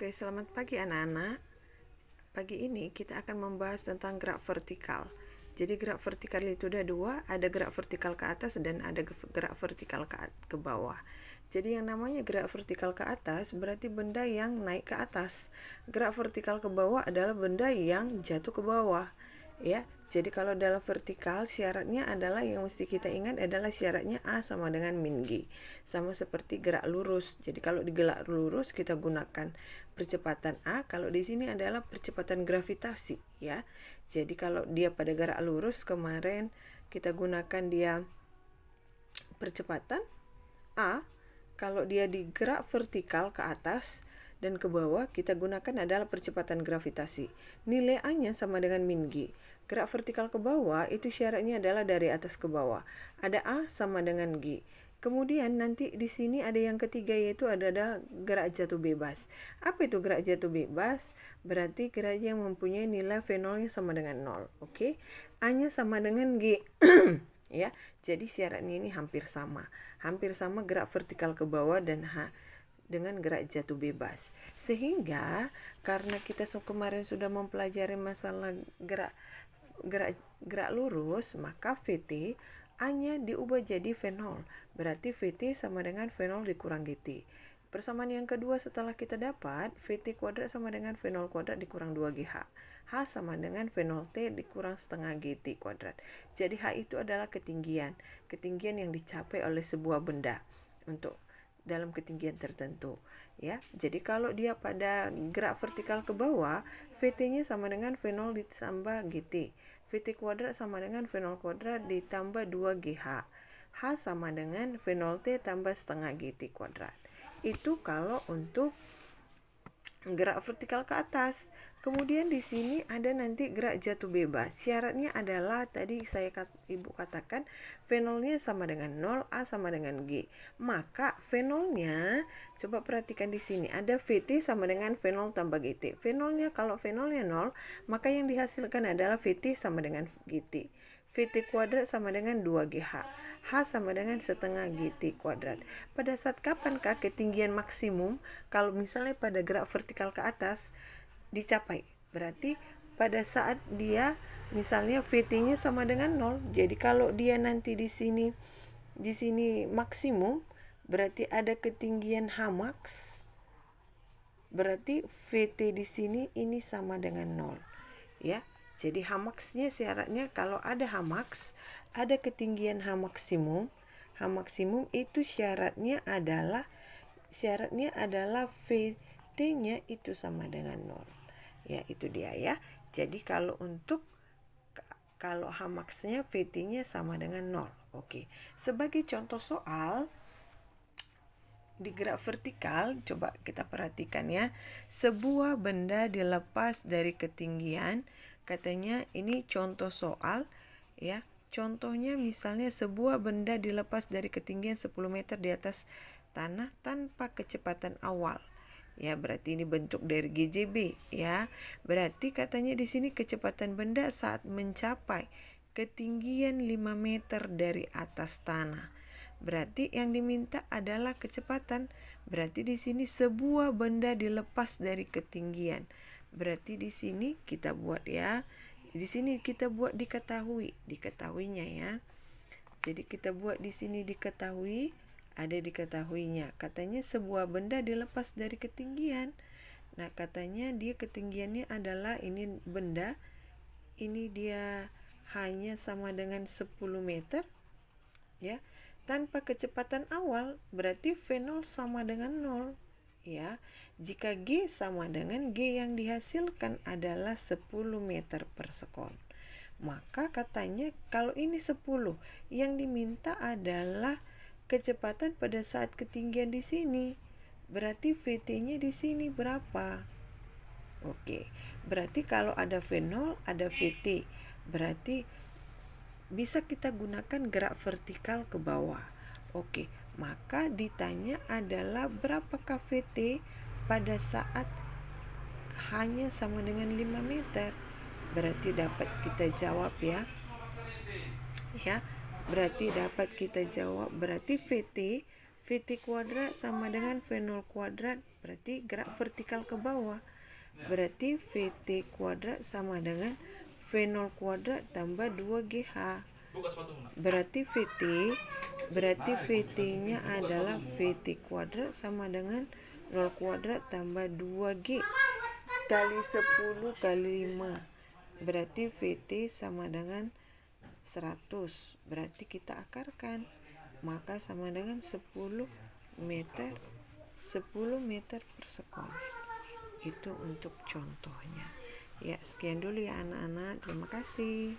Oke, selamat pagi anak-anak. Pagi ini kita akan membahas tentang gerak vertikal. Jadi gerak vertikal itu ada dua, ada gerak vertikal ke atas dan ada gerak vertikal ke bawah. Jadi yang namanya gerak vertikal ke atas berarti benda yang naik ke atas. Gerak vertikal ke bawah adalah benda yang jatuh ke bawah. Ya, jadi kalau dalam vertikal syaratnya adalah yang mesti kita ingat adalah syaratnya A sama dengan min G. Sama seperti gerak lurus. Jadi kalau di gerak lurus kita gunakan percepatan A, kalau di sini adalah percepatan gravitasi ya. Jadi kalau dia pada gerak lurus kemarin kita gunakan dia percepatan A, kalau dia di gerak vertikal ke atas dan ke bawah kita gunakan adalah percepatan gravitasi. Nilai A-nya sama dengan min G. Gerak vertikal ke bawah itu syaratnya adalah dari atas ke bawah. Ada A sama dengan G. Kemudian nanti di sini ada yang ketiga yaitu ada gerak jatuh bebas. Apa itu gerak jatuh bebas? Berarti gerak yang mempunyai nilai V0-nya sama dengan 0. Oke. A-nya sama dengan G. Ya. Jadi syaratnya ini hampir sama. Hampir sama gerak vertikal ke bawah dan dengan gerak jatuh bebas. Sehingga karena kita kemarin sudah mempelajari masalah gerak lurus, maka VT A-nya diubah jadi V0. Berarti VT sama dengan V0 dikurang GT. Persamaan yang kedua setelah kita dapat VT kuadrat sama dengan V0 kuadrat dikurang 2GH. H sama dengan V0T dikurang setengah GT kuadrat. Jadi H itu adalah ketinggian yang dicapai oleh sebuah benda untuk dalam ketinggian tertentu ya. Jadi kalau dia pada gerak vertikal ke bawah, VT-nya sama dengan V0 ditambah GT. VT kuadrat sama dengan V0 kuadrat ditambah 2GH. H sama dengan V0T tambah setengah GT kuadrat. Itu kalau untuk gerak vertikal ke atas. Kemudian di sini ada nanti gerak jatuh bebas. Syaratnya adalah tadi Ibu katakan V0-nya sama dengan 0, A sama dengan G. Maka V0-nya coba perhatikan di sini ada VT sama dengan V0 tambah GT. V0-nya kalau V0-nya 0, maka yang dihasilkan adalah VT sama dengan GT. VT kuadrat sama dengan 2GH. H sama dengan setengah GT kuadrat. Pada saat kapankah ketinggian maksimum kalau misalnya pada gerak vertikal ke atas dicapai? Berarti pada saat dia misalnya VT-nya sama dengan 0. Jadi kalau dia nanti di sini maksimum, berarti ada ketinggian H max. Berarti VT di sini ini sama dengan 0. Ya. Jadi H max-nya syaratnya kalau ada H max, ada ketinggian H maksimum. H maksimum itu syaratnya adalah VT-nya itu sama dengan 0. Ya, itu dia ya. Jadi kalau H max-nya VT-nya sama dengan 0. Oke. Sebagai contoh soal di gerak vertikal, coba kita perhatikan ya. Sebuah benda dilepas dari ketinggian. Katanya ini contoh soal ya. Contohnya misalnya sebuah benda dilepas dari ketinggian 10 meter di atas tanah tanpa kecepatan awal. Ya, berarti ini bentuk dari GJB ya. Berarti katanya di sini kecepatan benda saat mencapai ketinggian 5 meter dari atas tanah. Berarti yang diminta adalah kecepatan. Berarti di sini sebuah benda dilepas dari ketinggian. Berarti di sini kita buat ya. Di sini kita buat diketahuinya ya. Jadi kita buat di sini diketahui, ada diketahuinya. Katanya sebuah benda dilepas dari ketinggian. Nah, katanya dia ketinggiannya adalah ini benda. Ini dia hanya sama dengan 10 meter. Ya. Tanpa kecepatan awal, berarti V0 sama dengan 0. Ya, jika G sama dengan G yang dihasilkan adalah 10 meter per sekon. Maka katanya kalau ini 10, yang diminta adalah kecepatan pada saat ketinggian di sini. Berarti VT-nya di sini berapa? Oke, berarti kalau ada V0, ada VT. Berarti bisa kita gunakan gerak vertikal ke bawah. Oke, maka ditanya adalah berapakah VT pada saat hanya sama dengan 5 meter. Berarti dapat kita jawab ya. Ya, berarti dapat kita jawab. Berarti VT kuadrat sama dengan V0 kuadrat berarti gerak vertikal ke bawah. Berarti VT kuadrat sama dengan V0 kuadrat tambah 2GH. Berarti VT-nya adalah VT kuadrat sama dengan 0 kuadrat tambah 2G kali 10 kali 5. Berarti VT sama dengan 100. Berarti kita akarkan. Maka sama dengan 10 meter per sekon. Itu untuk contohnya. Ya, sekian dulu ya anak-anak. Terima kasih.